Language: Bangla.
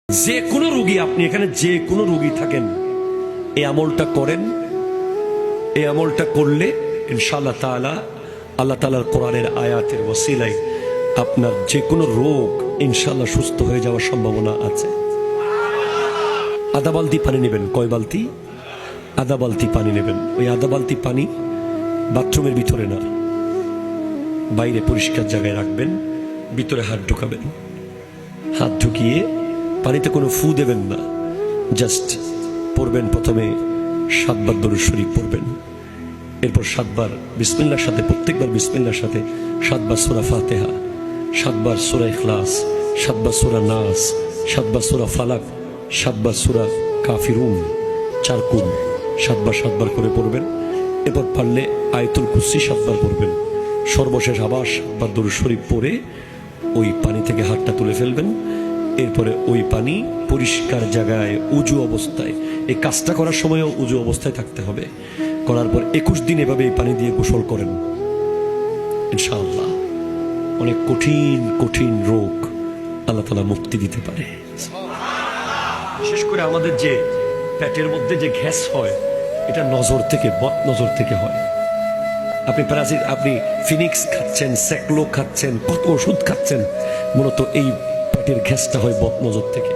যে কোনো রোগী, আপনি এখানে যে কোনো রোগী থাকেন, এই আমলটা করেন। এই আমলটা করলে ইনশাআল্লাহ তাআলা, আল্লাহ তাআলার কোরআনের আয়াতের ওসিলায় আপনার যে কোনো রোগ ইনশাআল্লাহ সুস্থ হয়ে যাওয়ার সম্ভাবনা আছে। আধা বালতি পানি নেবেন। কয় বালতি? আধা বালতি পানি নেবেন। ওই আধা বালতি পানি বাথরুমের ভিতরে না, বাইরে পরিষ্কার জায়গায় রাখবেন। ভিতরে হাত ঢুকাবেন। হাত ঢুকিয়ে পানিতে কোনো ফু দেবেন না, জাস্ট পড়বেন। প্রথমে 7 বার দরুদ শরীফ পড়বেন, এরপর 7 বার বিসমিল্লাহর সাথে, প্রত্যেকবার বিসমিল্লাহর সাথে 7 বার সূরা ফাতিহা, 7 বার সূরা ইখলাস, 7 বার সূরা নাস, 7 বার সূরা ফালাক, 7 বার সূরা কাফিরুন, 4 কুল 7 বার করে পড়বেন। এরপর পারলে আয়াতুল কুরসি 7 বার পড়বেন। সর্বশেষ আবার 7 বার দরুদ শরীফ পড়ে ওই পানি থেকে হাতটা তুলে ফেলবেন। এরপরে ওই পানি পরিষ্কার জায়গায় উজু অবস্থায়, এই কাজটা করার সময়ও উজু অবস্থায় থাকতে হবে। করার পর 21 দিন এভাবে এই পানি দিয়ে গোসল করেন। ইনশাআল্লাহ অনেক কঠিন কঠিন রোগ আল্লাহ তাআলা মুক্তি দিতে পারে। বিশেষ করে আমাদের যে পেটের মধ্যে যে গ্যাস হয়, এটা নজর থেকে, বদ নজর থেকে হয়। আপনি ফিনিক্স খাচ্ছেন, স্যাকলো খাচ্ছেন, কত ওষুধ খাচ্ছেন, মূলত এই পেটের গ্যাসটা হয় বদ নজর থেকে।